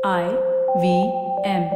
IVM.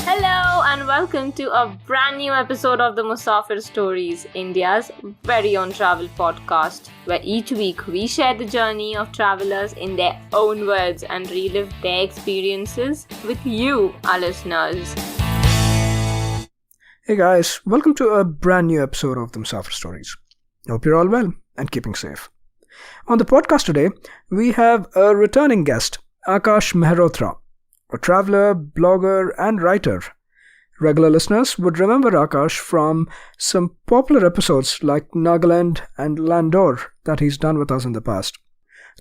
Hello and welcome to a brand new episode of the Musafir Stories, India's very own travel podcast, where each week we share the journey of travelers in their own words and relive their experiences with you, our listeners. Hey guys, welcome to a brand new episode of the Musafir Stories. Hope you're all well and keeping safe. On the podcast today, we have a returning guest, Aakash Mehrotra, a traveler, blogger, and writer. Regular listeners would remember Aakash from some popular episodes like Nagaland and Landor that he's done with us in the past.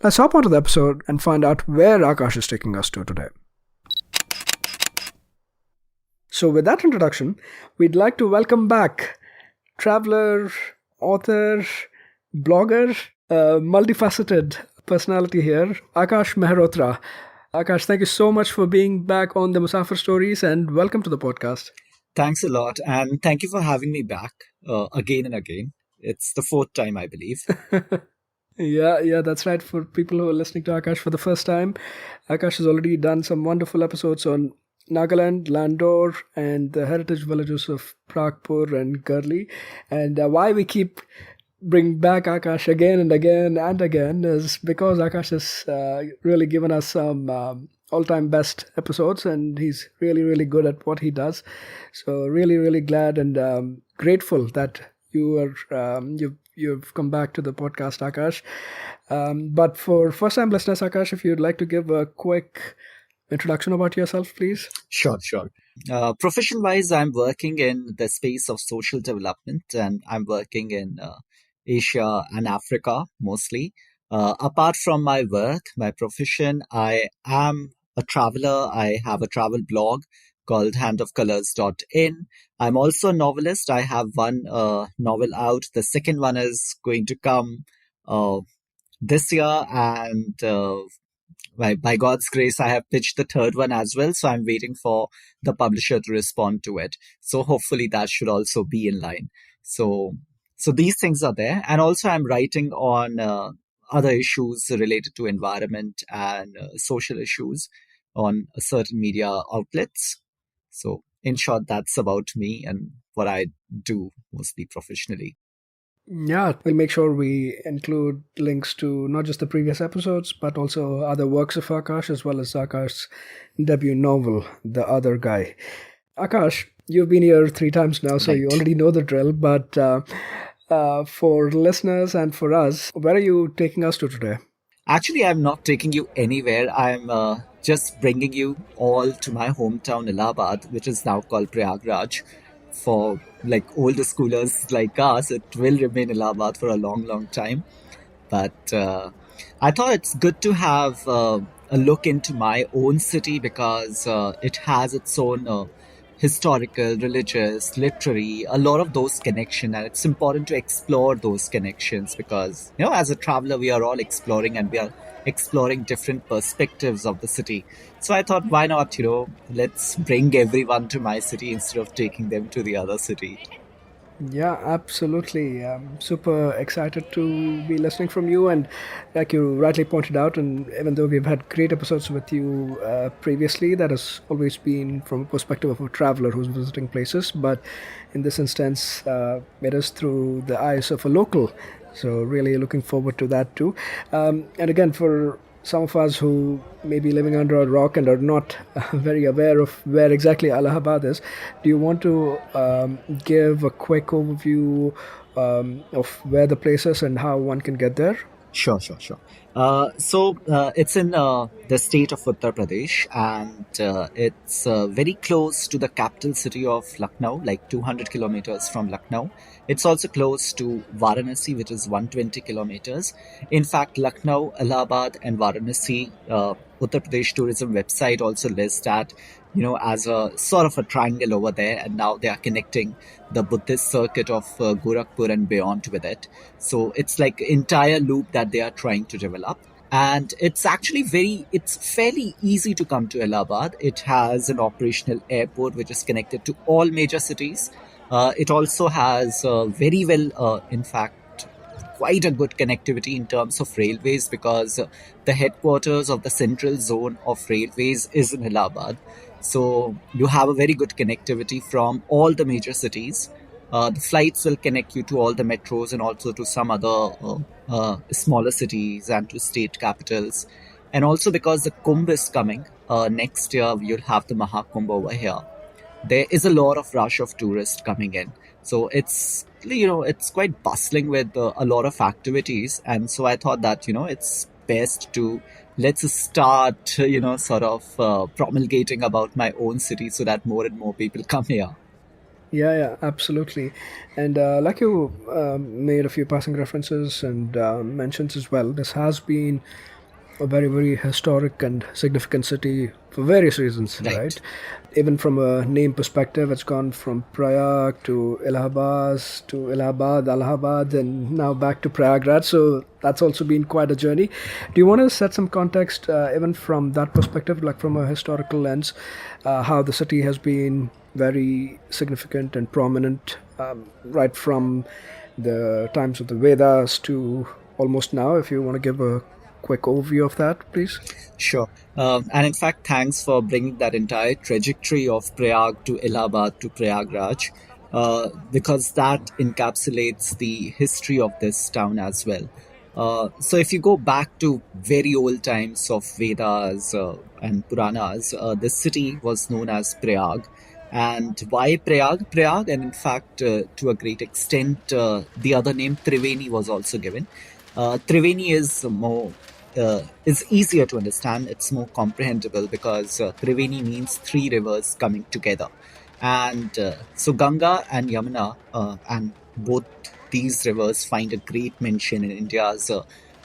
Let's hop onto the episode and find out where Aakash is taking us to today. So with that introduction, we'd like to welcome back traveler, author, blogger, multifaceted personality here, Aakash Mehrotra. Aakash, thank you so much for being back on the Musafir Stories and welcome to the podcast. Thanks a lot. And thank you for having me back again and again. It's the fourth time, I believe. Yeah, that's right. For people who are listening to Aakash for the first time, Aakash has already done some wonderful episodes on Nagaland, Landor, and the heritage villages of Pragpur and Gurli. And why we keep bring back Aakash again and again and again is because Aakash has really given us some all-time best episodes, and he's really, really good at what he does. So really, really glad and grateful that you've come back to the podcast, Aakash. But for first-time listeners, Aakash, if you'd like to give a quick introduction about yourself, please. Sure. Profession-wise, I'm working in the space of social development, and I'm working in Asia and Africa mostly. Apart from my work, my profession, I am a traveler. I have a travel blog called handofcolors.in. I'm also a novelist. I have one novel out. The second one is going to come this year, and by God's grace, I have pitched the third one as well. So I'm waiting for the publisher to respond to it. So hopefully that should also be in line. So these things are there. And also I'm writing on other issues related to environment and social issues on certain media outlets. So in short, that's about me and what I do mostly professionally. Yeah, we'll make sure we include links to not just the previous episodes, but also other works of Aakash, as well as Aakash's debut novel, The Other Guy. Aakash, you've been here 3 times now, so you already know the drill, but for listeners and for us, where are you taking us to today? Actually, I'm not taking you anywhere. I'm just bringing you all to my hometown, Allahabad, which is now called Prayagraj. For like older schoolers like us, it will remain Allahabad for a long, long time. But I thought it's good to have a look into my own city because it has its own historical, religious, literary, a lot of those connections. And it's important to explore those connections because, as a traveler, we are all exploring and we are exploring different perspectives of the city. So I thought, why not, let's bring everyone to my city instead of taking them to the other city. Yeah, absolutely. I'm super excited to be listening from you. And like you rightly pointed out, and even though we've had great episodes with you previously, that has always been from a perspective of a traveler who's visiting places. But in this instance, it is through the eyes of a local. So really looking forward to that too. And again, for some of us who may be living under a rock and are not very aware of where exactly Allahabad is, do you want to give a quick overview of where the place is and how one can get there? Sure. So it's in the state of Uttar Pradesh, and it's very close to the capital city of Lucknow, like 200 kilometers from Lucknow. It's also close to Varanasi, which is 120 kilometers. In fact, Lucknow, Allahabad, and Varanasi, Uttar Pradesh tourism website also lists that, as a sort of a triangle over there. And now they are connecting the Buddhist circuit of Gorakhpur and beyond with it. So it's like entire loop that they are trying to develop. And it's fairly easy to come to Allahabad. It has an operational airport which is connected to all major cities. It also has very well, in fact, quite a good connectivity in terms of railways, because the headquarters of the central zone of railways is in Allahabad. So you have a very good connectivity from all the major cities. The flights will connect you to all the metros and also to some other smaller cities and to state capitals. And also because the Kumbh is coming next year, you'll have the Mahakumbh over here. There is a lot of rush of tourists coming in. So it's quite bustling with a lot of activities. And so I thought that, it's best to let's start, sort of promulgating about my own city so that more and more people come here. Yeah, absolutely. And like you made a few passing references and mentions as well, this has been a very, very historic and significant city for various reasons, Right. right? Even from a name perspective, it's gone from Prayag to Allahabad, and now back to Prayagraj. So that's also been quite a journey. Do you want to set some context, even from that perspective, like from a historical lens, how the city has been very significant and prominent, right from the times of the Vedas to almost now? If you want to give a quick overview of that, please. Sure. And in fact, thanks for bringing that entire trajectory of Prayag to Allahabad to Prayagraj, because that encapsulates the history of this town as well. So if you go back to very old times of Vedas and Puranas, this city was known as Prayag. And why Prayag? Prayag, and in fact, to a great extent, the other name Triveni was also given. Triveni is easier to understand. It's more comprehensible because Triveni means three rivers coming together, and so Ganga and Yamuna, and both these rivers find a great mention in India's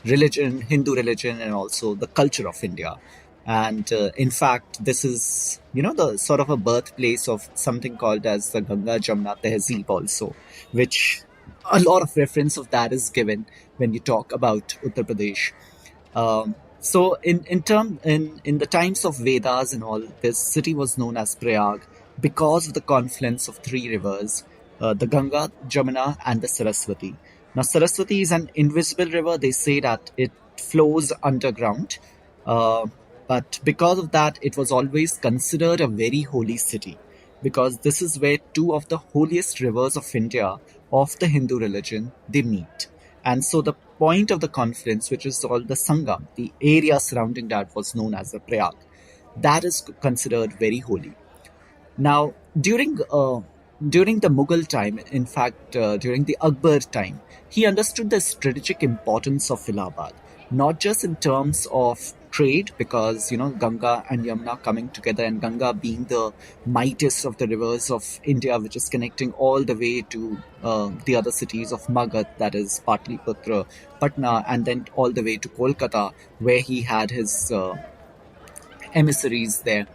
religion, Hindu religion, and also the culture of India. And in fact, this is the sort of a birthplace of something called as the Ganga Jamuna tehzeeb also, which a lot of reference of that is given when you talk about Uttar Pradesh. So in the times of Vedas and all, this city was known as Prayag because of the confluence of three rivers, the Ganga, Jamuna, and the Saraswati. Now, Saraswati is an invisible river. They say that it flows underground, uh, but because of that, it was always considered a very holy city, because this is where two of the holiest rivers of India, of the Hindu religion, they meet. And so the point of the confluence, which is called the Sangam, the area surrounding that was known as the Prayag. That is considered very holy. Now, during the Mughal time, in fact, during the Akbar time, he understood the strategic importance of Allahabad, not just in terms of trade, because Ganga and Yamuna coming together, and Ganga being the mightiest of the rivers of India, which is connecting all the way to the other cities of Magadh, that is Patliputra, Patna, and then all the way to Kolkata, where he had his emissaries there.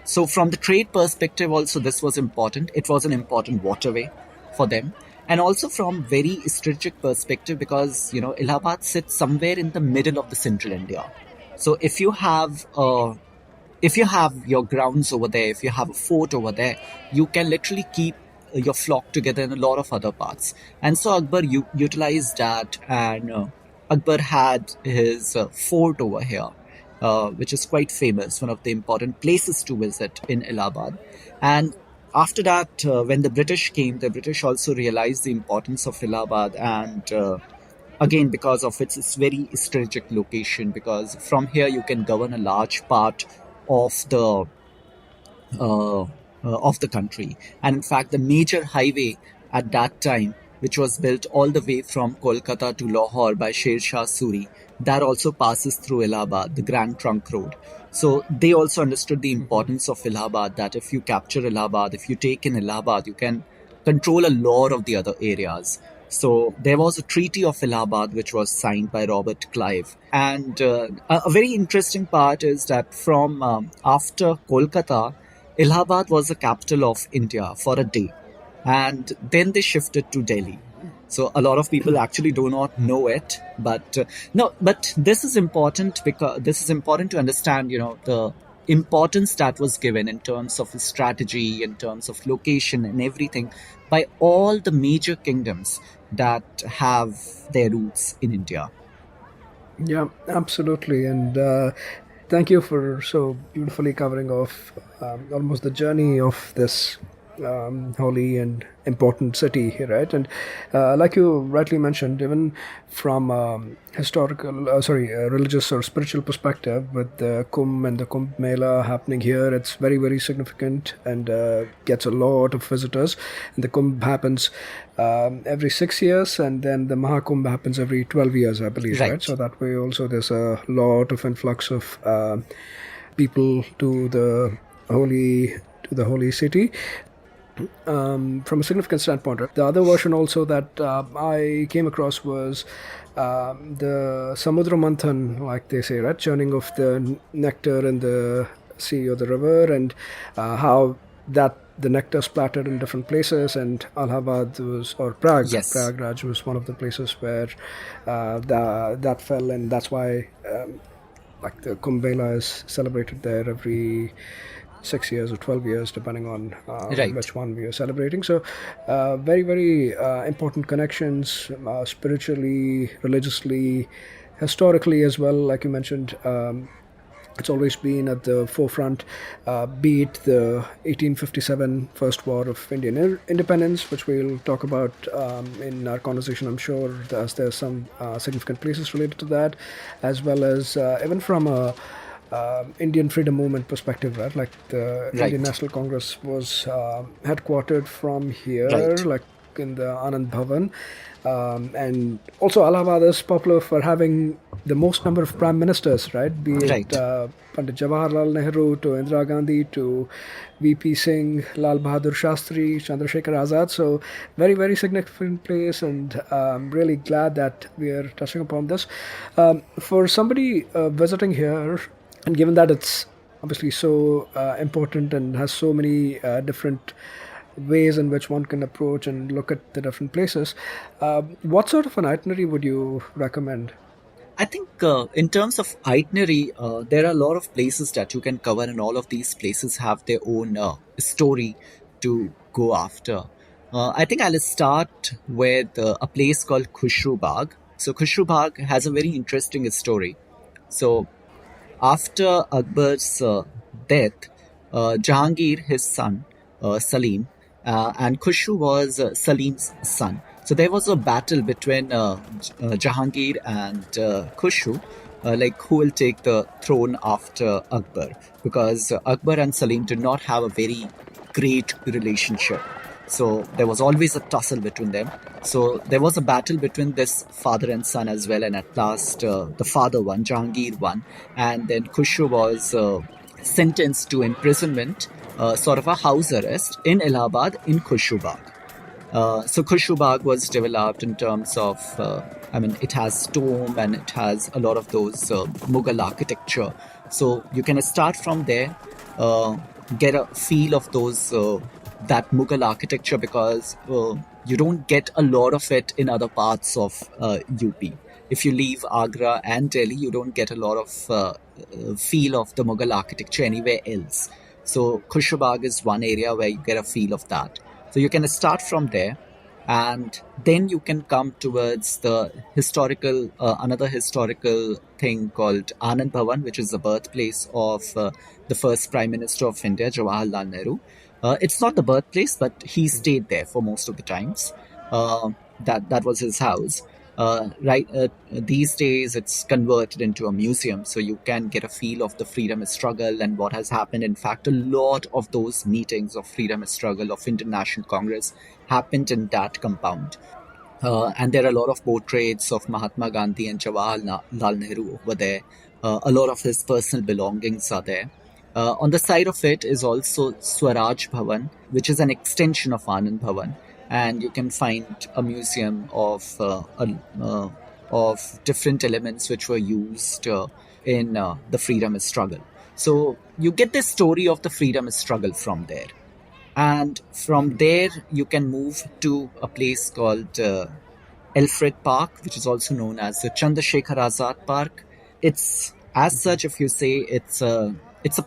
So, from the trade perspective, also this was important. It was an important waterway for them, and also from very strategic perspective, because Allahabad sits somewhere in the middle of the central India. So, if you have your grounds over there, if you have a fort over there, you can literally keep your flock together in a lot of other parts. And so Akbar utilized that, and Akbar had his fort over here, which is quite famous, one of the important places to visit in Allahabad. And after that, when the British came, the British also realized the importance of Allahabad, and again, because of its very strategic location, because from here you can govern a large part of uh, of the country. And in fact, the major highway at that time, which was built all the way from Kolkata to Lahore by Sher Shah Suri, that also passes through Allahabad, the Grand Trunk Road. So they also understood the importance of Allahabad, that if you capture Allahabad, if you take in Allahabad, you can control a lot of the other areas. So there was a Treaty of Allahabad which was signed by Robert Clive. And a very interesting part is that from after Kolkata, Allahabad was the capital of India for a day. And then they shifted to Delhi. So a lot of people actually do not know it, but but this is important because this is important to understand, the importance that was given in terms of strategy, in terms of location and everything by all the major kingdoms that have their roots in India. Yeah, absolutely. And thank you for so beautifully covering off almost the journey of this holy and important city, right? And like you rightly mentioned, even from religious or spiritual perspective, with the Kumbh and the Kumbh Mela happening here, it's very, very significant and gets a lot of visitors. And the Kumbh happens every 6 years, and then the Mahakumbh happens every 12 years, I believe, right? So that way also there's a lot of influx of people to the holy city. From a significant standpoint. The other version also that I came across was the Samudra Manthan, like they say, right? Churning of the nectar in the sea or the river, and how that the nectar splattered in different places, and Allahabad was, or Prague, Yes. Prayagraj was one of the places where that fell, and that's why like the Kumbh Mela is celebrated there every 6 years or 12 years, depending on which one we are celebrating. So, very, very important connections, spiritually, religiously, historically as well. Like you mentioned, it's always been at the forefront, be it the 1857 First War of Indian Independence, which we'll talk about in our conversation, I'm sure, as there's some significant places related to that, as well as even from a Indian freedom movement perspective, right? Like the Indian National Congress was headquartered from here, like in the Anand Bhavan. And also Allahabad is popular for having the most number of prime ministers, right? Be it Pandit Jawaharlal Nehru to Indira Gandhi to VP Singh, Lal Bahadur Shastri, Chandrasekhar Azad. So very, very significant place, and I'm really glad that we are touching upon this. For somebody visiting here, and given that it's obviously so important and has so many different ways in which one can approach and look at the different places, what sort of an itinerary would you recommend? I think in terms of itinerary, there are a lot of places that you can cover, and all of these places have their own story to go after. I think I'll start with a place called Kushu Bagh. So Kushu Bagh has a very interesting story. So after Akbar's death, Jahangir, his son, Salim, and Kushu was Salim's son. So there was a battle between Jahangir and Kushu, like who will take the throne after Akbar, because Akbar and Salim did not have a very great relationship. So there was always a tussle between them. So there was a battle between this father and son as well, and at last the father won, Jahangir won, and then Kushu was sentenced to imprisonment, sort of a house arrest in Allahabad in Kushu Bagh. So Kushu Bagh was developed in terms of, it has tomb and it has a lot of those Mughal architecture. So you can start from there, get a feel of those that Mughal architecture, because you don't get a lot of it in other parts of UP. If you leave Agra and Delhi, you don't get a lot of feel of the Mughal architecture anywhere else. So Kushu Bagh is one area where you get a feel of that. So you can start from there, and then you can come towards the historical, another historical thing called Anand Bhavan, which is the birthplace of the first Prime Minister of India, Jawaharlal Nehru. It's not the birthplace, but he stayed there for most of the times. That was his house. These days it's converted into a museum, so you can get a feel of the freedom struggle and what has happened. In fact, a lot of those meetings of freedom struggle of International Congress happened in that compound. And there are a lot of portraits of Mahatma Gandhi and Jawaharlal Nehru over there. A lot of his personal belongings are there. On the side of it is also Swaraj Bhavan, which is an extension of Anand Bhavan. And you can find a museum of different elements which were used in the freedom struggle. So you get the story of the freedom struggle from there. And from there, you can move to a place called Alfred Park, which is also known as the Chandrasekhar Azad Park. It's as such, if you say it's a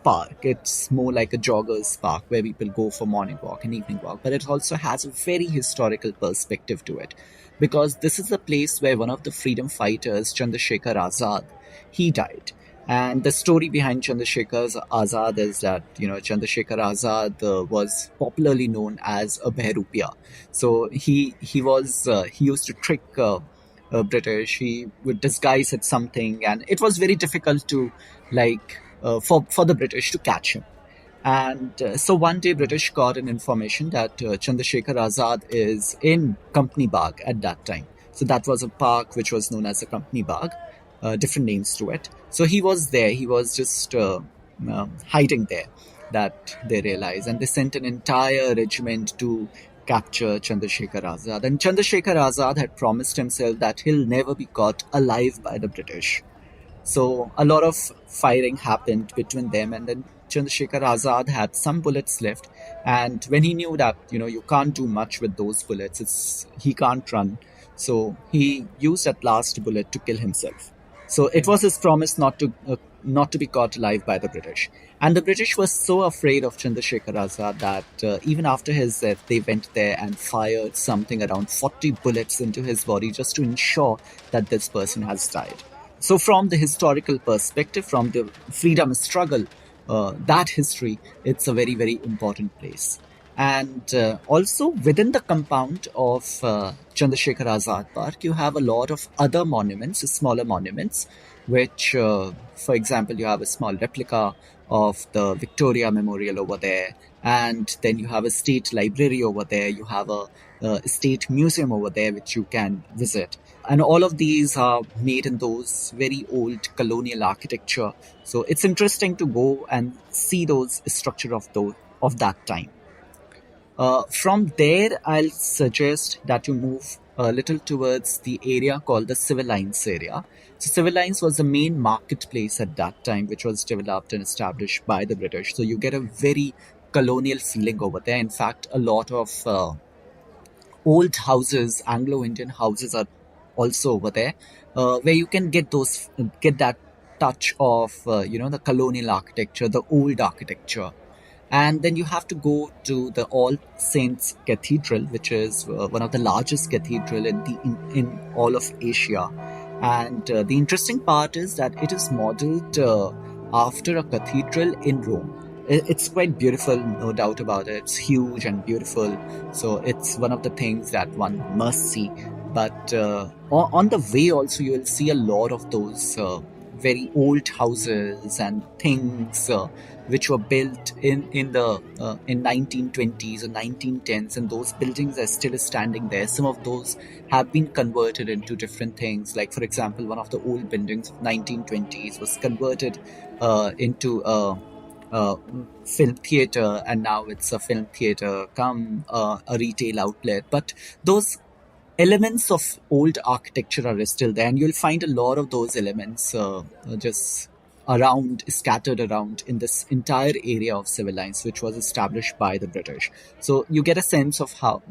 park, it's more like a jogger's park where people go for morning walk and evening walk, but it also has a very historical perspective to it because this is the place where one of the freedom fighters, Chandrasekhar Azad, he died. And the story behind Chandrasekhar Azad is that, Chandrasekhar Azad was popularly known as a Behrupia. So he used to trick British. He would disguise it something, and it was very difficult to for the British to catch him. And so one day, British got an information that Chandrasekhar Azad is in Company Bagh at that time. So that was a park which was known as the Company Bagh, different names to it. So he was there. He was just hiding there. That they realized, and they sent an entire regiment to capture Chandrasekhar Azad. And Chandrasekhar Azad had promised himself that he'll never be caught alive by the British. So a lot of firing happened between them, and then Chandrasekhar Azad had some bullets left. And when he knew that you can't do much with those bullets, he can't run. So he used that last bullet to kill himself. So it was his promise not to be caught alive by the British. And the British were so afraid of Chandrasekhar Azad that even after his death, they went there and fired something around 40 bullets into his body just to ensure that this person has died. So from the historical perspective, from the freedom struggle, that history, it's a very, very important place. And also within the compound of Chandrasekhar Azad Park, you have a lot of other monuments, smaller monuments, which, for example, you have a small replica of the Victoria Memorial over there. And then you have a state library over there. You have a state museum over there, which you can visit. And all of these are made in those very old colonial architecture. So it's interesting to go and see those structure of that time. From there, I'll suggest that you move a little towards the area called the Civil Lines area. So Civil Lines was the main marketplace at that time, which was developed and established by the British. So you get a very colonial feeling over there. In fact, a lot of old houses, Anglo-Indian houses are also over there, where you can get that touch of the colonial architecture, the old architecture. And then you have to go to the All Saints Cathedral, which is one of the largest cathedral in all of Asia. And the interesting part is that it is modeled after a cathedral in Rome. It's quite beautiful, no doubt about it. It's huge and beautiful. So it's one of the things that one must see. But on the way also, you will see a lot of those very old houses and things which were built in 1920s or 1910s, and those buildings are still standing there. Some of those have been converted into different things. Like, for example, one of the old buildings of 1920s was converted into a film theater, and now it's a film theater come a retail outlet. But those elements of old architecture are still there, and you'll find a lot of those elements just scattered around in this entire area of civil lines, which was established by the British. So you get a sense of how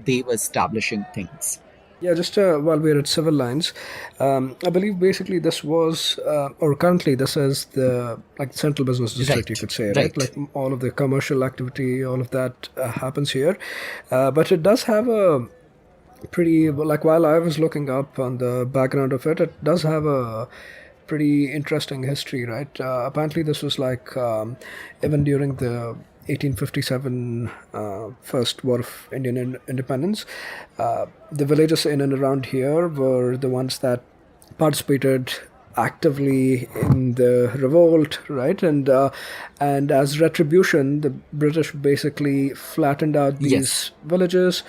they were establishing things. Yeah, just while we're at civil lines, I believe basically this was, or currently this is the central business district, Right. you could say, right? Right. Like all of the commercial activity, all of that happens here. But it does have a pretty, while I was looking up on the background of it, it does have a pretty interesting history, right? Apparently this was even during the 1857 First War of Indian Independence, the villages in and around here were the ones that participated actively in the revolt, right? And as retribution, the British basically flattened out these Yes. villages,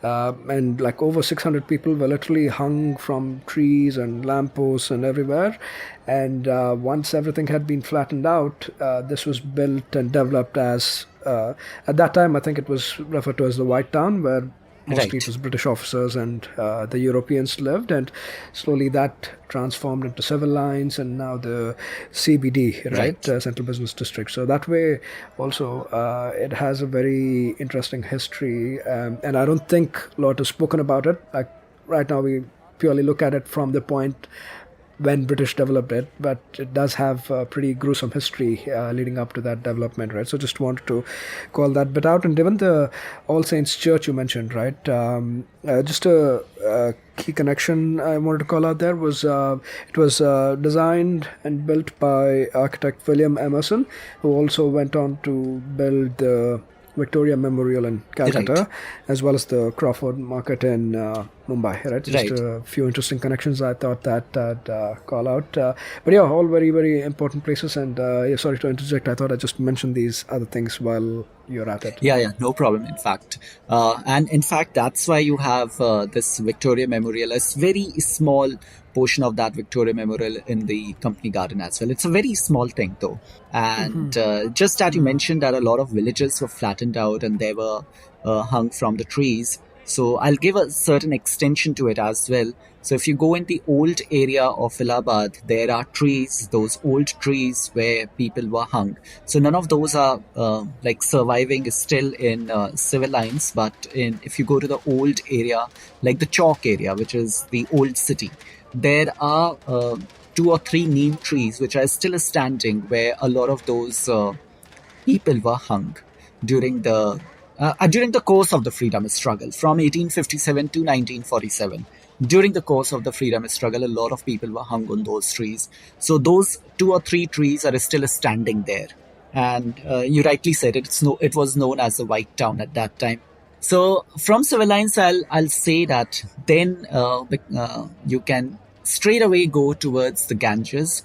and over 600 people were literally hung from trees and lampposts and everywhere. And once everything had been flattened out, this was built and developed as, at that time, I think it was referred to as the White Town, where mostly Right. it was British officers and the Europeans lived, and slowly that transformed into civil lines and now the CBD, right? Right. Central Business District. So that way also it has a very interesting history, and I don't think a lot is spoken about it. right now we purely look at it from the point when British developed it, but it does have a pretty gruesome history leading up to that development, right? So just wanted to call that bit out. And even the All Saints Church you mentioned, right? Just a key connection I wanted to call out there was it was designed and built by architect William Emerson, who also went on to build the Victoria Memorial in Calcutta, Right. as well as the Crawford Market in Mumbai. Right, just Right. a few interesting connections I thought that I'd call out. But yeah, all very very important places. And yeah, sorry to interject. I thought I'd just mention these other things while you're at it. Yeah, no problem. In fact, and in fact, that's why you have this Victoria Memorial, a very small portion of that Victoria Memorial in the company garden as well. It's a very small thing, though, and just that you mentioned that a lot of villages were flattened out and they were hung from the trees. So I'll give a certain extension to it as well. So if you go in the old area of Allahabad, there are trees, those old trees where people were hung. So none of those are like surviving still in civil lines. But if you go to the old area, like the chalk area, which is the old city, there are 2 or 3 neem trees which are still standing where a lot of those people were hung during the course of the freedom struggle from 1857 to 1947. During the course of the freedom struggle, a lot of people were hung on those trees. So those 2 or 3 trees are still standing there. And you rightly said it was known as the White Town at that time. So from civil lines, I'll say that then you can straight away go towards the Ganges,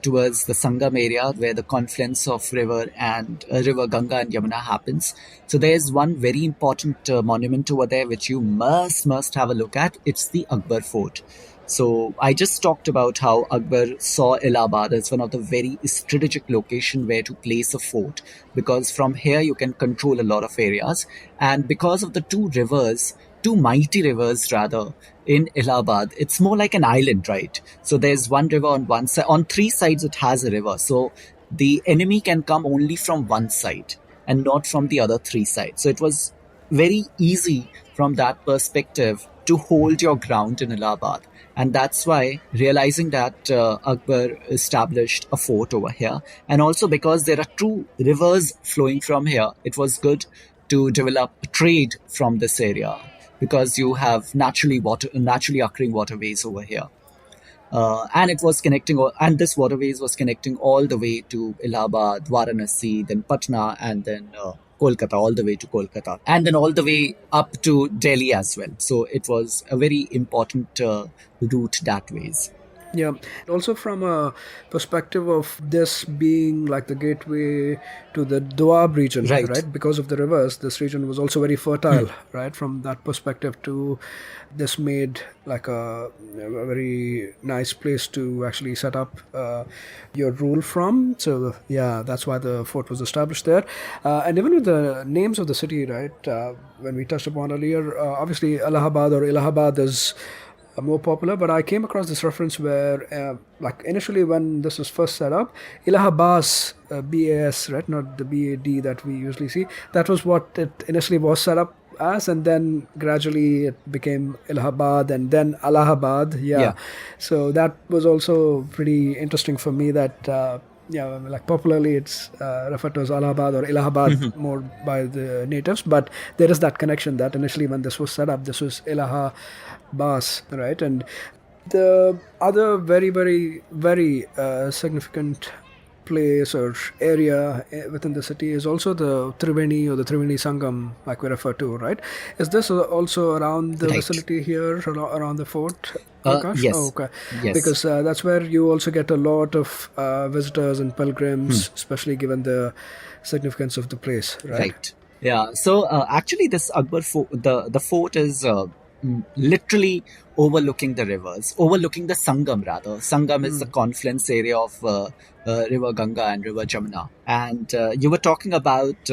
towards the Sangam area where the confluence of river Ganga and Yamuna happens. So there's one very important monument over there which you must have a look at. It's the Akbar Fort. So I just talked about how Akbar saw Allahabad as one of the very strategic location where to place a fort, because from here you can control a lot of areas. And because of the two mighty rivers rather, in Allahabad, it's more like an island, right? So there's one river on one side. On 3 sides it has a river. So the enemy can come only from one side and not from the other 3 sides. So it was very easy from that perspective to hold your ground in Allahabad. And that's why, realizing that Akbar established a fort over here, and also because there are 2 rivers flowing from here, it was good to develop trade from this area, because you have naturally occurring waterways over here. And it was connecting, and this waterways was connecting all the way to Allahabad, Varanasi, then Patna, and then Kolkata, all the way to Kolkata, and then all the way up to Delhi as well. So it was a very important route that ways. Yeah, also from a perspective of this being like the gateway to the Doab region, Right. Because of the rivers, this region was also very fertile, right? From that perspective, to this made like a very nice place to actually set up your rule from. So yeah, that's why the fort was established there. And even with the names of the city, right? When we touched upon earlier, obviously Allahabad or Allahabad is more popular, but I came across this reference where like initially when this was first set up, Allahabad, BAS, right, not the BAD that we usually see, that was what it initially was set up as, and then gradually it became Allahabad and then Allahabad. Yeah. So that was also pretty interesting for me that like popularly it's referred to as Allahabad or Allahabad more by the natives, but there is that connection that initially when this was set up, this was Allahabad, right? And the other very, very, very significant place or area within the city is also the Triveni or the Triveni Sangam, like we refer to, right? Is this also around the Right. vicinity here, around the fort? Aakash? Yes. Oh, okay. Yes. Because that's where you also get a lot of visitors and pilgrims, especially given the significance of the place, right? Right. Yeah. So actually, this Akbar fort, the fort is literally overlooking the rivers, overlooking the Sangam rather. Sangam is the confluence area of River Ganga and River Jamuna. And you were talking about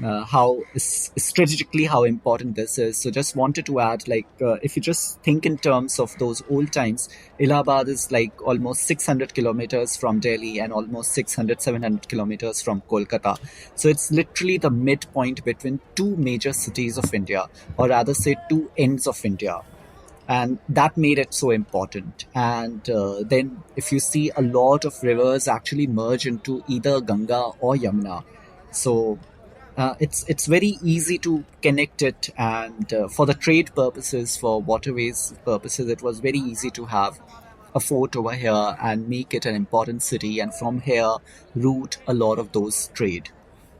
how strategically how important this is. So just wanted to add, like, if you just think in terms of those old times, Allahabad is like almost 600 kilometers from Delhi and almost 700 kilometers from Kolkata. So it's literally the midpoint between 2 major cities of India, or rather say 2 ends of India. and that made it so important. And then if you see, a lot of rivers actually merge into either Ganga or Yamuna. So it's very easy to connect it, and for the trade purposes, for waterways purposes, it was very easy to have a fort over here and make it an important city, and from here route a lot of those trade.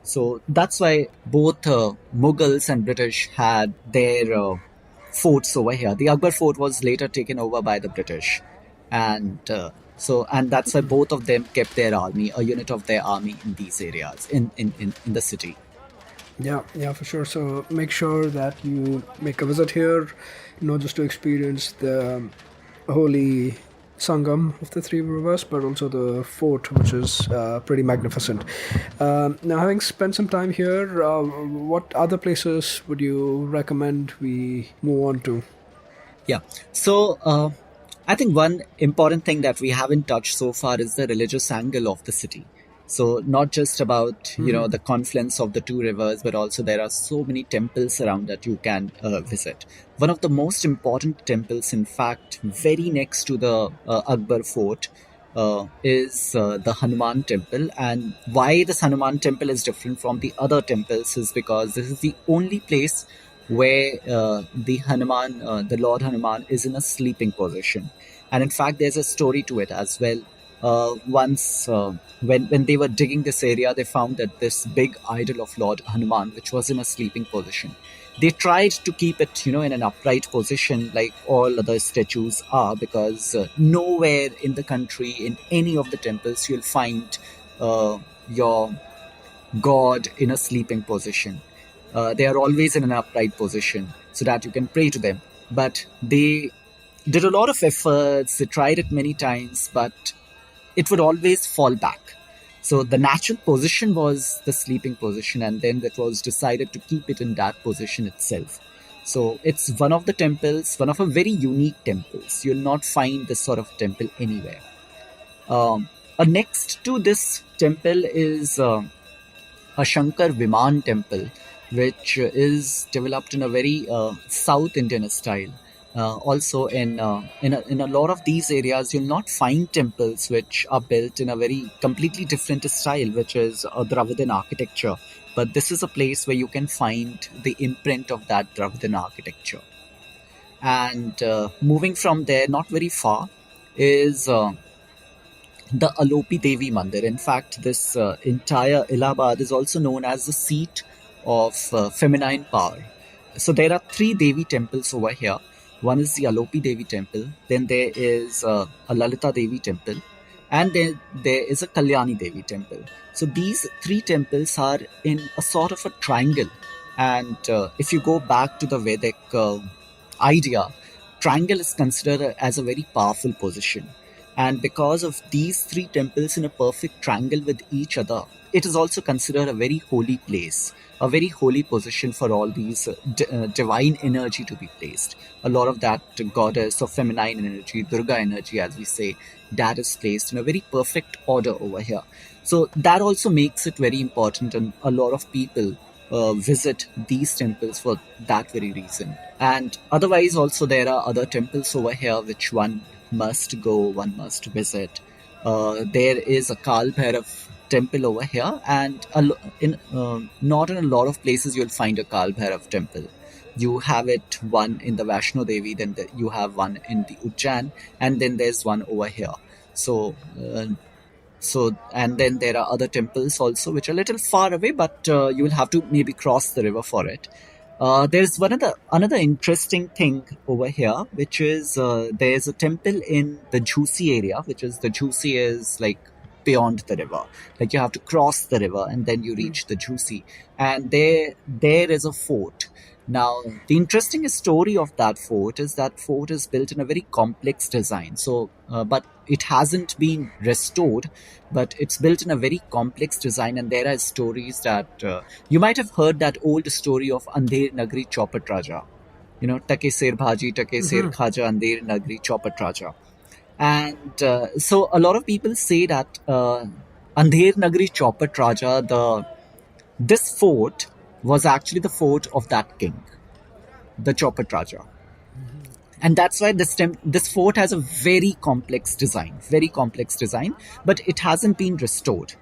So that's why both Mughals and British had their forts over here. The Akbar fort was later taken over by the British, and and that's why both of them kept their army, a unit of their army, in these areas, in the city. Yeah, for sure. So make sure that you make a visit here, not just to experience the holy Sangam of the three rivers, but also the fort, which is pretty magnificent. Now, having spent some time here, what other places would you recommend we move on to? Yeah. So I think one important thing that we haven't touched so far is the religious angle of the city. So not just about the confluence of the two rivers, but also there are so many temples around that you can visit. One of the most important temples, in fact, very next to the Akbar fort, is the Hanuman temple. And why this Hanuman temple is different from the other temples is because this is the only place where the Lord Hanuman is in a sleeping position. And in fact, there's a story to it as well. Once, when they were digging this area, they found that this big idol of Lord Hanuman, which was in a sleeping position, they tried to keep it, in an upright position like all other statues are, because nowhere in the country, in any of the temples, you'll find your God in a sleeping position. They are always in an upright position so that you can pray to them. But they did a lot of efforts, they tried it many times, but it would always fall back. So the natural position was the sleeping position, and then it was decided to keep it in that position itself. So it's one of the temples, one of a very unique temples. You'll not find this sort of temple anywhere. Next to this temple is a Shankar Viman temple, which is developed in a very South Indian style. Also, in a lot of these areas, you'll not find temples which are built in a very completely different style, which is a Dravidian architecture. But this is a place where you can find the imprint of that Dravidian architecture. And moving from there, not very far, is the Alopi Devi Mandir. In fact, this entire Allahabad is also known as the seat of feminine power. So there are 3 Devi temples over here. One is the Alopi Devi temple, then there is a Lalita Devi temple, and then there is a Kalyani Devi temple. So these 3 temples are in a sort of a triangle. And if you go back to the Vedic idea, triangle is considered as a very powerful position. And because of these 3 temples in a perfect triangle with each other, it is also considered a very holy place, a very holy position for all these divine energy to be placed. A lot of that goddess of feminine energy, Durga energy, as we say, that is placed in a very perfect order over here. So that also makes it very important, and a lot of people visit these temples for that very reason. And otherwise also there are other temples over here which one must go, one must visit. There is a Kal Bhairav temple over here, and not in a lot of places you'll find a Kal Bhairav temple. You have it one in the Vaishno Devi, then you have one in the Ujjain, and then there's one over here. So and then there are other temples also which are a little far away, but you will have to maybe cross the river for it. There's another interesting thing over here, which is there's a temple in the Jhusi area, which is the Jhusi is like beyond the river. Like you have to cross the river and then you reach the Jhusi. And there is a fort. Now, the interesting story of that fort is built in a very complex design. So, but it hasn't been restored, but it's built in a very complex design. And there are stories that you might have heard that old story of Andher Nagri Chaupat Raja. Take Ser Bhaji, Take Ser Khaja, Andher Nagri Chaupat Raja. And so a lot of people say that Andher Nagri Chaupat Raja, this fort was actually the fort of that king, the Chaupat Raja. and that's why this fort has a very complex design, but it hasn't been restored.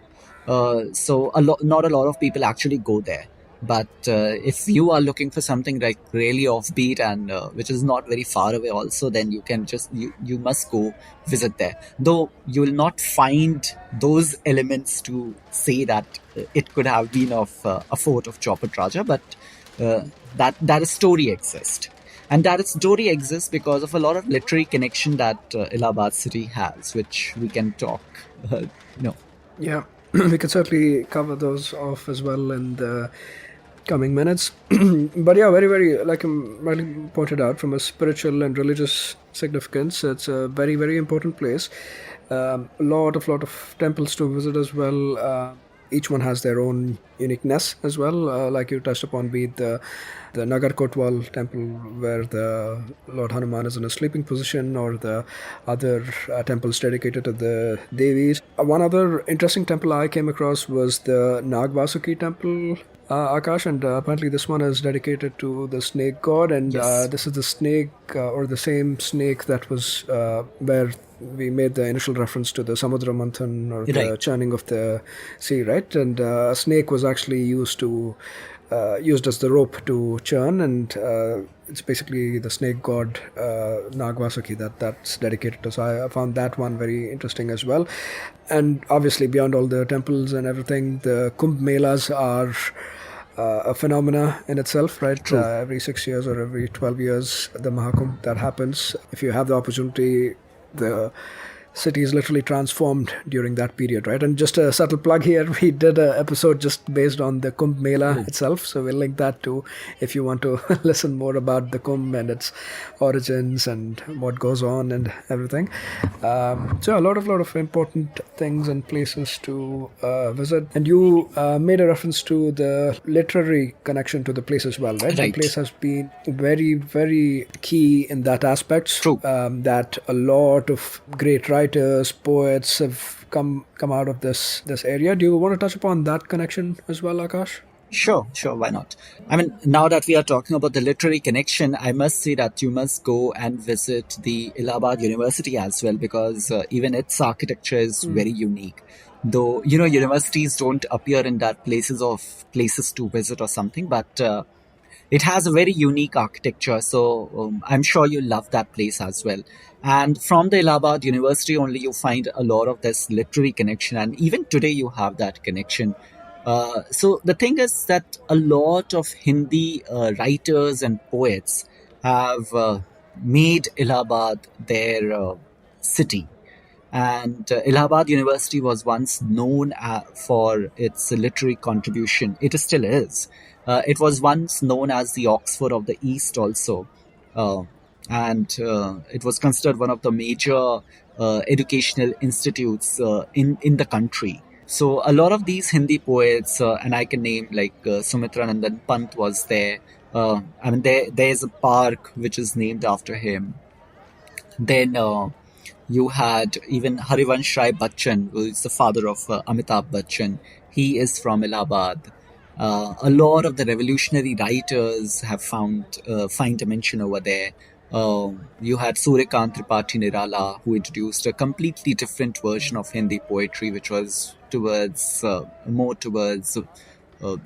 So not a lot of people actually go there. But if you are looking for something like really offbeat and which is not very far away, also, then you must go visit there. Though you will not find those elements to say that it could have been of a fort of Chaupat Raja, but that story exists. And that story exists because of a lot of literary connection that Allahabad city has, which we can talk. Uh, no. Yeah, we can certainly cover those off as well in the coming minutes. But yeah, very, very, like rightly pointed out, from a spiritual and religious significance, it's a very, very important place. A lot of temples to visit as well. Each one has their own uniqueness as well. Like you touched upon, be it the Nagar Kotwal temple where the Lord Hanuman is in a sleeping position, or the other temples dedicated to the Devis. One other interesting temple I came across was the Nagvasuki temple, Akash, and apparently this one is dedicated to the snake god, and Yes. this is the snake or the same snake that was where we made the initial reference to the Samudra Manthan, or the Right. churning of the sea, right? And a snake was actually used as the rope to churn, and it's basically the snake god Nagvasuki that's dedicated to. So I found that one very interesting as well. And obviously, beyond all the temples and everything, the Kumbh Melas are a phenomena in itself, right? True. Every 6 years or every 12 years, the Mahakumbh that happens. If you have the opportunity, the city is literally transformed during that period, right? And just a subtle plug here, we did an episode just based on the Kumbh Mela itself, so we'll link that too if you want to listen more about the Kumbh and its origins and what goes on and everything. So a lot of important things and places to visit. And you made a reference to the literary connection to the place as well, right? Right. The place has been very, very key in that aspect. True. That a lot of great writers, poets have come out of this area. Do you want to touch upon that connection as well, Akash? Sure, why not? I mean, now that we are talking about the literary connection, I must say that you must go and visit the Allahabad University as well, because even its architecture is very unique. Though, universities don't appear in that places to visit or something, but it has a very unique architecture. So I'm sure you'll love that place as well. And from the Allahabad University only, you find a lot of this literary connection. And even today, you have that connection. So the thing is that a lot of Hindi writers and poets have made Allahabad their city. And Allahabad University was once known for its literary contribution. It still is. It was once known as the Oxford of the East also. And it was considered one of the major educational institutes in the country. So a lot of these Hindi poets, and I can name like Sumitra Nandan Pant was there. I mean, there's a park which is named after him. Then you had even Harivansh Rai Bachchan, who is the father of Amitabh Bachchan. He is from Allahabad. A lot of the revolutionary writers have find a mention over there. You had Suryakant Tripathi Nirala, who introduced a completely different version of Hindi poetry, which was more towards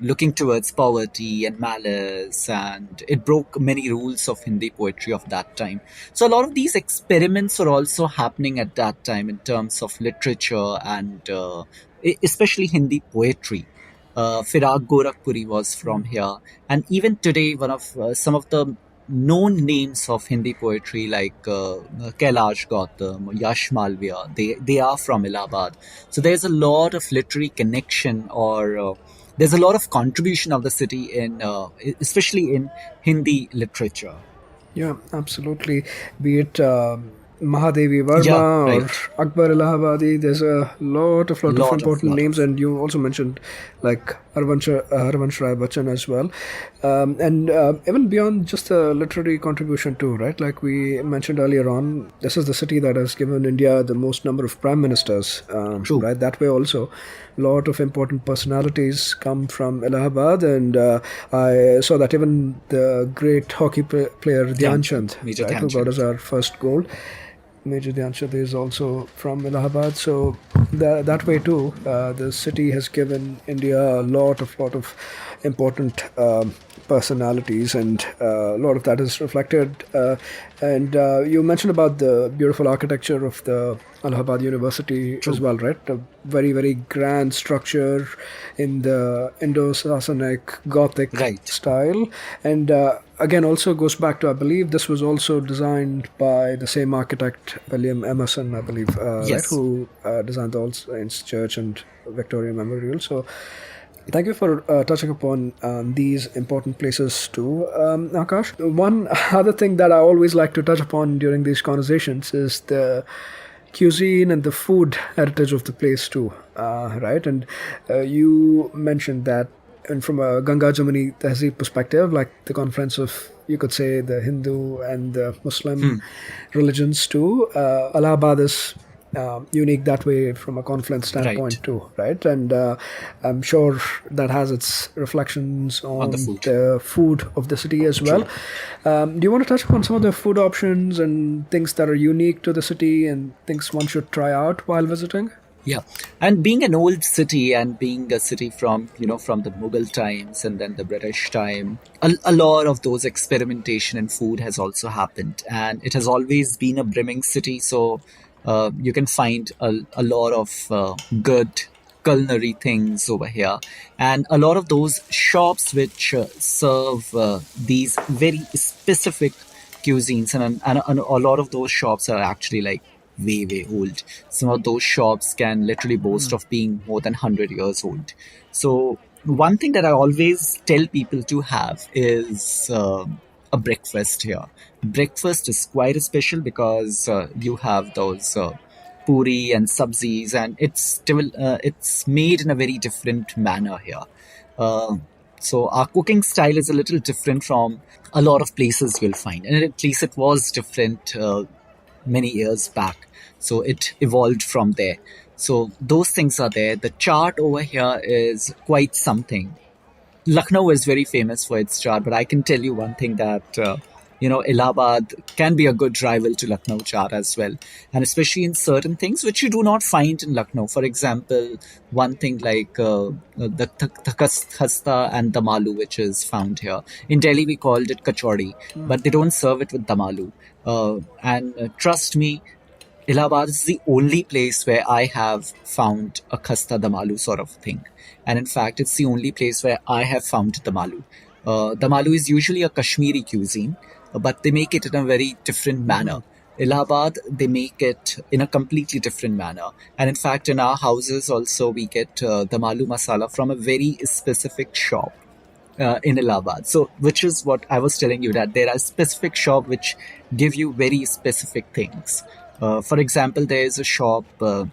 looking towards poverty and malice, and it broke many rules of Hindi poetry of that time. So a lot of these experiments are also happening at that time in terms of literature and especially Hindi poetry. Firag Gorakhpuri was from here, and even today, one of some of the known names of Hindi poetry like Kailash Gautam, Yash Malviya, they are from Allahabad. So there's a lot of literary connection, or there's a lot of contribution of the city in, especially in Hindi literature. Yeah, absolutely. Be it Mahadevi Verma Yeah, or right. Akbar Allahabadi, there's a lot of important names, and you also mentioned like Harvansh Rai Bachchan as well. And even beyond just the literary contribution too, right? Like we mentioned earlier on, this is the city that has given India the most number of prime ministers, True. right? That way also, a lot of important personalities come from Allahabad, and I saw that even the great hockey player Dhyan Chand, Major right, Dhyan who got Chand. us our first gold. Major Dhyan Chand is also from Allahabad, so that way too, the city has given India a lot of important personalities, and a lot of that is reflected. And you mentioned about the beautiful architecture of the Allahabad University as well, right? A very grand structure in the Indo-Sasanic Gothic Right. style, and again also goes back to, I believe this was also designed by the same architect William Emerson, I believe, right, Yes. who designed the All Saints Church and Victoria Memorial. So thank you for touching upon these important places too, Akash. One other thing that I always like to touch upon during these conversations is the cuisine and the food heritage of the place too, right? And you mentioned that, and from a Ganga Jamuni tehzeeb perspective, like the confluence of, you could say, the Hindu and the Muslim religions too, Allahabad is unique that way from a confluence standpoint Right. too, right? And I'm sure that has its reflections on the food. the food of the city as well. Do you want to touch upon some of the food options and things that are unique to the city and things one should try out while visiting? Yeah, and being an old city and being a city from from the Mughal times and then the British time, a lot of those experimentation in food has also happened, and it has always been a brimming city. So you can find a lot of good culinary things over here, and a lot of those shops which serve these very specific cuisines, and a lot of those shops are actually like way old. Some of those shops can literally boast of being more than 100 years old. So one thing that I always tell people to have is a breakfast here. Breakfast is quite special because you have those puri and sabzis, and it's made in a very different manner here. So our cooking style is a little different from a lot of places you'll find, and at least it was different many years back. So it evolved from there. So those things are there. The chaat over here is quite something. Lucknow is very famous for its chaat, but I can tell you one thing that Allahabad can be a good rival to Lucknow chaat as well, and especially in certain things which you do not find in Lucknow. For example, one thing like the khasta and damalu, which is found here. In Delhi, we called it kachori, but they don't serve it with damalu. And trust me, Allahabad is the only place where I have found a khasta damalu sort of thing. And in fact, it's the only place where I have found damalu. Damalu is usually a Kashmiri cuisine, but they make it in a very different manner. Allahabad, they make it in a completely different manner. And in fact, in our houses also, we get damalu masala from a very specific shop in Allahabad. So, which is what I was telling you, that there are specific shops which give you very specific things. For example, there is a shop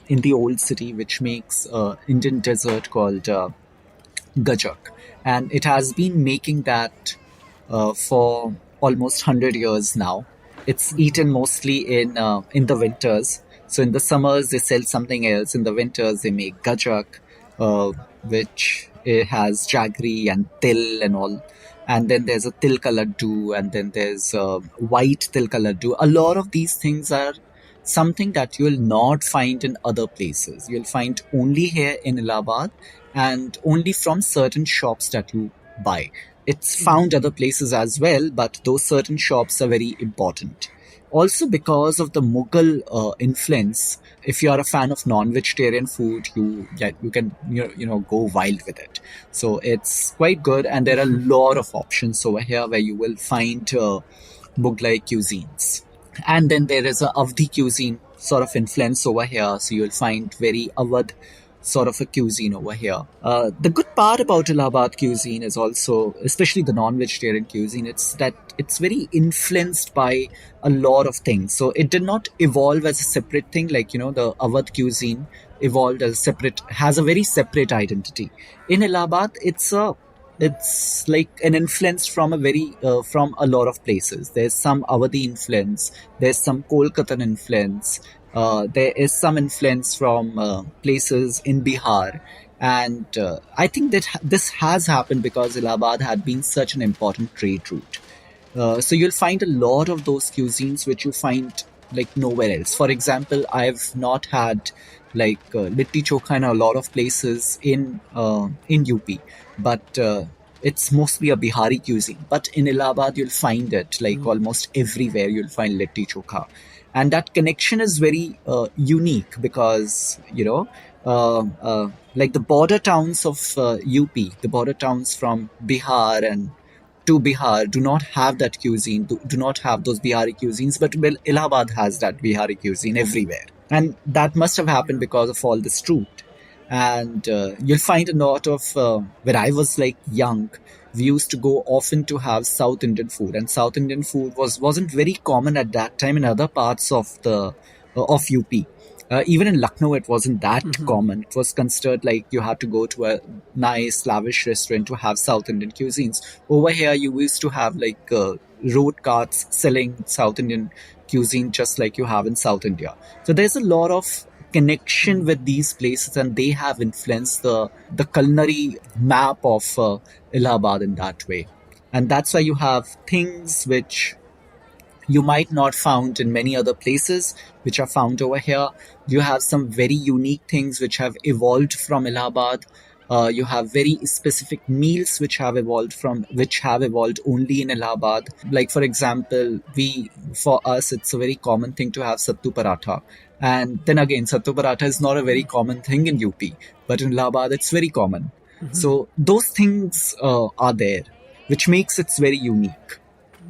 in the old city which makes Indian dessert called gajak, and it has been making that for almost 100 years now. It's eaten mostly in the winters. So in the summers they sell something else. In the winters they make gajak, which has jaggery and til and all. And then there's a tilka laddu, and then there's white tilka laddu. A lot of these things are something that you will not find in other places. You'll find only here in Allahabad, and only from certain shops that you buy. It's found other places as well, but those certain shops are very important. Also, because of the Mughal influence, if you are a fan of non-vegetarian food, you can go wild with it. So it's quite good, and there are a lot of options over here where you will find Mughlai cuisines. And then there is a Avdi cuisine sort of influence over here, so you'll find very Awadh sort of a cuisine over here. The good part about Allahabad cuisine is also, especially the non-vegetarian cuisine, it's that it's very influenced by a lot of things. So it did not evolve as a separate thing like, the Awadh cuisine evolved as has a very separate identity. In Allahabad, it's like an influence from a lot of places. There's some Awadhi influence, there's some Kolkatan influence, there is some influence from places in Bihar. And I think that this has happened because Allahabad had been such an important trade route. So you'll find a lot of those cuisines which you find like nowhere else. For example, I've not had like litti chokha in a lot of places in UP, but it's mostly a Bihari cuisine. But in Allahabad, you'll find it like almost everywhere. You'll find litti chokha, and that connection is very unique because like the border towns of UP, the border towns from Bihar and to Bihar do not have that cuisine, do not have those Bihari cuisines, but well, Allahabad has that Bihari cuisine everywhere. And that must have happened because of all this route. And you'll find a lot of, when I was like young, we used to go often to have South Indian food. And South Indian food wasn't very common at that time in other parts of UP. Even in Lucknow, it wasn't that common. It was considered like you had to go to a nice, lavish restaurant to have South Indian cuisines. Over here, you used to have like road carts selling South Indian cuisine just like you have in South India. So there's a lot of connection with these places, and they have influenced the culinary map of Allahabad in that way. And that's why you have things which you might not found in many other places, which are found over here. You have some very unique things which have evolved from Allahabad. You have very specific meals which have evolved only in Allahabad. Like for example, for us it's a very common thing to have sattu paratha. And then again, sattu paratha is not a very common thing in UP, but in Allahabad it's very common. So those things are there, which makes it very unique.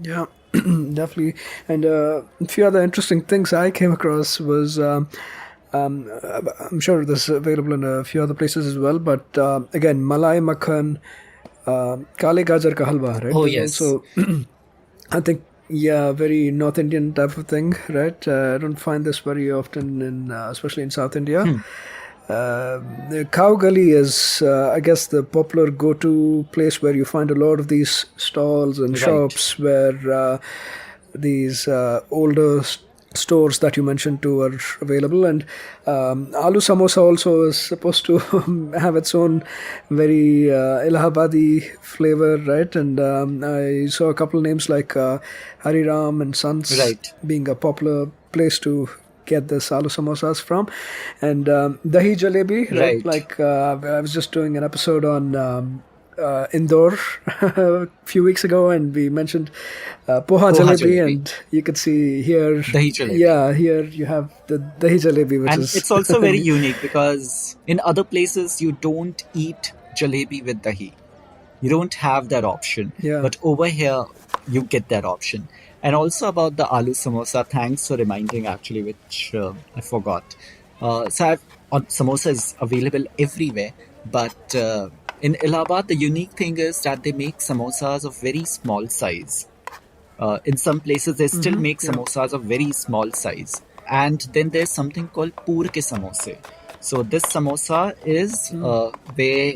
Yeah. Definitely. And a few other interesting things I came across was, I'm sure this is available in a few other places as well, but again, Malai, makan, kale gajar ka halwa, right? Oh, yes. So I think, yeah, very North Indian type of thing, right? I don't find this very often, especially in South India. The Cow Gully is, I guess, the popular go-to place where you find a lot of these stalls and shops where these older stores that you mentioned too are available. And Aloo Samosa also is supposed to have its own very Allahabadi flavor, right? And I saw a couple of names like Hari Ram and Sons being a popular place to get the aloo samosas from. And dahi jalebi, right? Like I was just doing an episode on Indore a few weeks ago, and we mentioned poha jalebi, and you could see here dahi jalebi. Yeah, here you have the dahi jalebi, which is it's also very unique because in other places you don't eat jalebi with dahi. You don't have that option. But over here you get that option. And also about the aloo samosa, thanks for reminding actually, which I forgot. Samosa is available everywhere, but in Allahabad, the unique thing is that they make samosas of very small size. In some places, they still make samosas of very small size. And then there's something called poor ke samose. So this samosa is where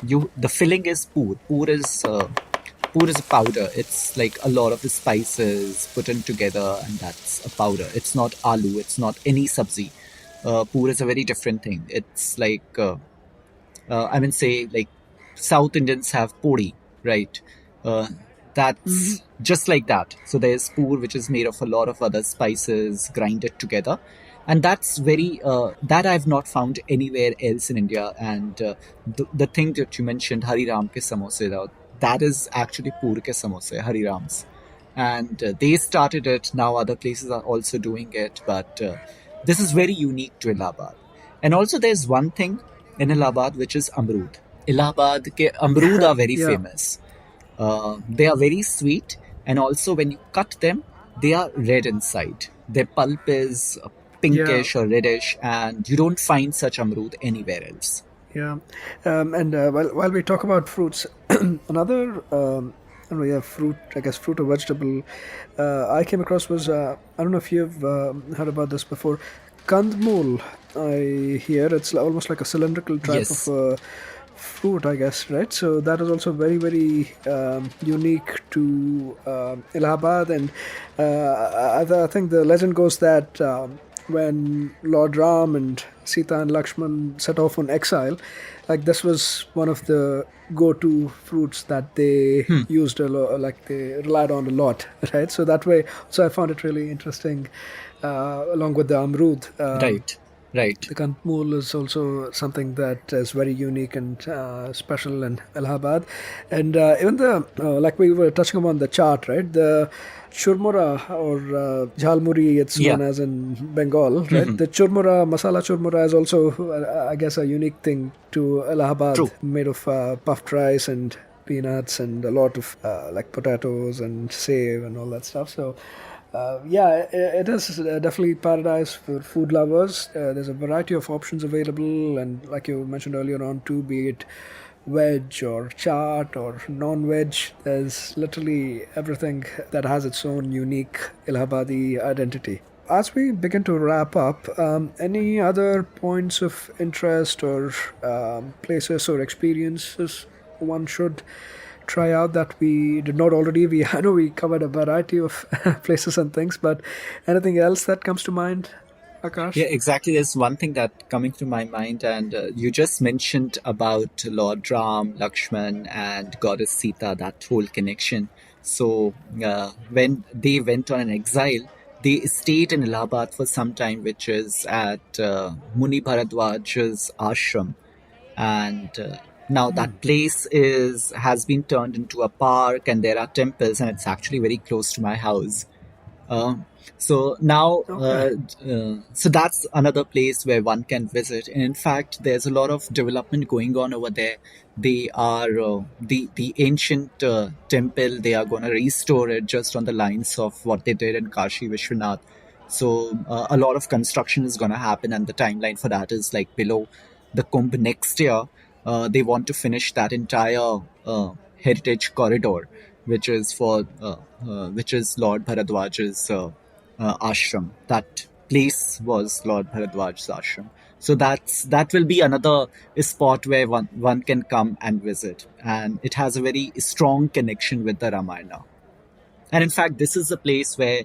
the filling is poor. Poor is a powder. It's like a lot of the spices put in together, and that's a powder. It's not aloo. It's not any sabzi. Poor is a very different thing. It's like, say like South Indians have podi, right? That's just like that. So there's poor, which is made of a lot of other spices grinded together. And that's very, that I've not found anywhere else in India. And the thing that you mentioned, Hari Ram ke samosa, that is actually poor ke samosa, Hari Ram's. And they started it. Now other places are also doing it. But this is very unique to Allahabad. And also there's one thing in Allahabad, which is amrud. Allahabad ke amrud are very famous. They are very sweet. And also when you cut them, they are red inside. Their pulp is pinkish or reddish. And you don't find such amrud anywhere else. Yeah, and while we talk about fruits, another fruit, I guess fruit or vegetable I came across was I don't know if you've heard about this before, kandmul, I hear it's almost like a cylindrical type Yes. of fruit, I guess, right? So that is also very, very unique to Allahabad, and I think the legend goes that when Lord Ram and Sita and Lakshman set off on exile, like this was one of the go-to fruits that they used like they relied on a lot, right? So that way, so I found it really interesting, along with the amrud. Right. Right. The Kantmool is also something that is very unique and special in Allahabad. And even like we were touching upon the chart, right? The churmura or jhalmuri, it's Yeah. known as in Bengal, right? The churmura, masala churmura is also, I guess, a unique thing to Allahabad, True. made of puffed rice and peanuts and a lot of like potatoes and save and all that stuff. So yeah, it is definitely paradise for food lovers. There's a variety of options available, and like you mentioned earlier on too, be it veg or chaat or non-veg, there's literally everything that has its own unique Allahabadi identity. As we begin to wrap up, any other points of interest or places or experiences one should try out that we did not already? I know we covered a variety of places and things, but anything else that comes to mind, Akash? Yeah, exactly. There's one thing that coming to my mind, and you just mentioned about Lord Ram, Lakshman, and Goddess Sita, that whole connection. So when they went on an exile, they stayed in Allahabad for some time, which is at Munibads Ashram, and now that place has been turned into a park, and there are temples, and it's actually very close to my house. uh, so now, Okay. so that's another place where one can visit. And in fact, there's a lot of development going on over there. They are the ancient temple. They are going to restore it just on the lines of what they did in Kashi Vishwanath. So a lot of construction is going to happen, and the timeline for that is like below the Kumbh next year. They want to finish that entire heritage corridor, which is which is Lord Bharadwaj's ashram. That place was Lord Bharadwaj's ashram. So that will be another spot where one can come and visit, and it has a very strong connection with the Ramayana. And in fact, this is a place where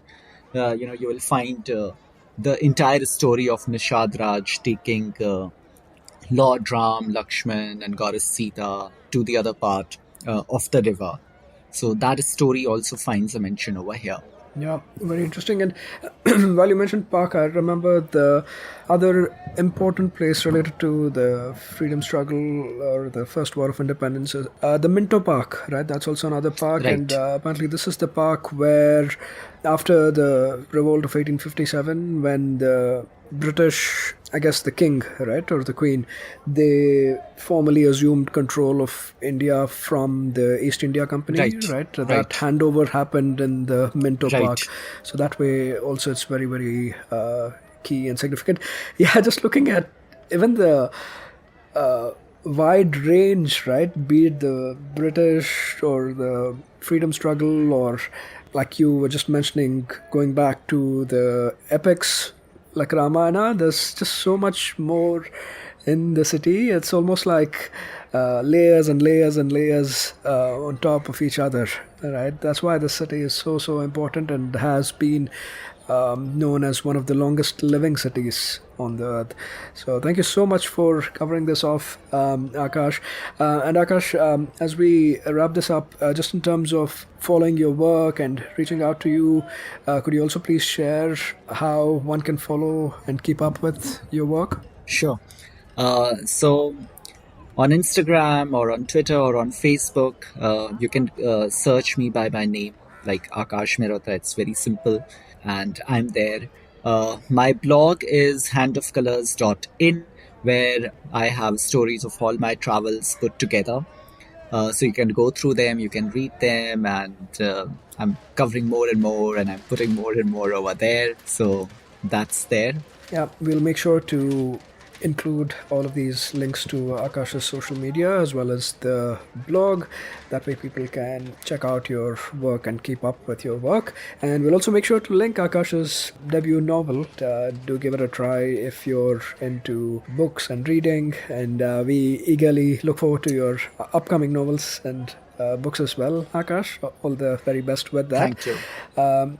you will find the entire story of Nishad Raj taking Lord Ram, Lakshman, and Goddess Sita to the other part of the river. So that story also finds a mention over here. Yeah, very interesting. And while you mentioned park, I remember the other important place related to the freedom struggle or the first war of independence is the Minto Park, right? That's also another park. And Right. apparently, this is the park where, after the revolt of 1857, when the British, I guess the king, right, or the queen, they formally assumed control of India from the East India Company, Right. right? That Right. handover happened in the Mento Right. Park. So that way, also, it's very, very key and significant. Yeah, just looking at even the wide range, right? Be it the British or the freedom struggle, or like you were just mentioning, going back to the epics like Ramayana, there's just so much more in the city. It's almost like layers and layers and layers on top of each other, right? That's why the city is so, so important and has been known as one of the longest living cities on the earth. So thank you so much for covering this off, Akash. And Akash, as we wrap this up, just in terms of following your work and reaching out to you, could you also please share how one can follow and keep up with your work? Sure. So on Instagram or on Twitter or on Facebook, you can search me by my name, like Aakash Mehrotra. It's very simple, and I'm there. My blog is handofcolors.in, where I have stories of all my travels put together. So you can go through them, you can read them, and I'm covering more and more, and I'm putting more and more over there. So that's there. Yeah, we'll make sure to include all of these links to Akash's social media as well as the blog. That way people can check out your work and keep up with your work. And we'll also make sure to link Akash's debut novel. Do give it a try if you're into books and reading. And we eagerly look forward to your upcoming novels and books as well, Akash. All the very best with that. Thank you.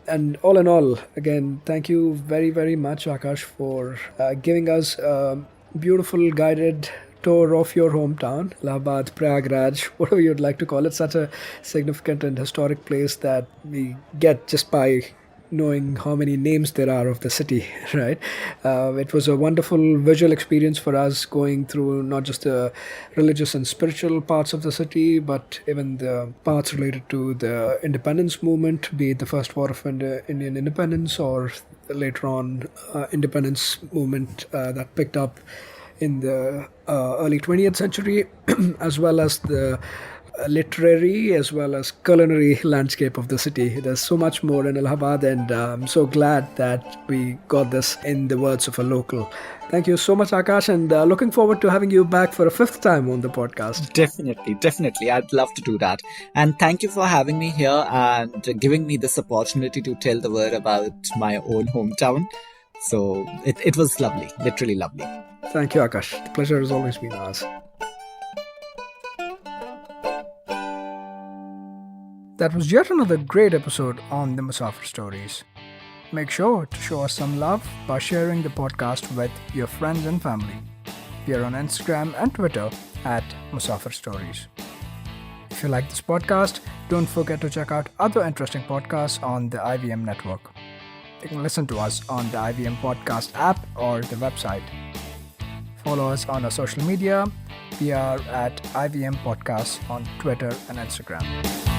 And all in all, again, thank you very, very much, Akash, for giving us a beautiful guided tour of your hometown, Allahabad, Prayagraj, whatever you'd like to call it. Such a significant and historic place that we get just by knowing how many names there are of the city, right? It was a wonderful visual experience for us going through not just the religious and spiritual parts of the city, but even the parts related to the independence movement, be it the first war of Indian independence or later on independence movement that picked up in the early 20th century, as well as the literary as well as culinary landscape of the city. There's so much more in Allahabad, and I'm so glad that we got this in the words of a local. Thank you so much, Akash, and looking forward to having you back for a fifth time on the podcast. Definitely. I'd love to do that. And thank you for having me here and giving me this opportunity to tell the world about my own hometown. So it was lovely, literally lovely. Thank you, Akash. The pleasure has always been ours. That was yet another great episode on the Musafir Stories. Make sure to show us some love by sharing the podcast with your friends and family. We are on Instagram and Twitter at Musafir Stories. If you like this podcast, don't forget to check out other interesting podcasts on the IVM network. You can listen to us on the IVM podcast app or the website. Follow us on our social media. We are at IVM Podcasts on Twitter and Instagram.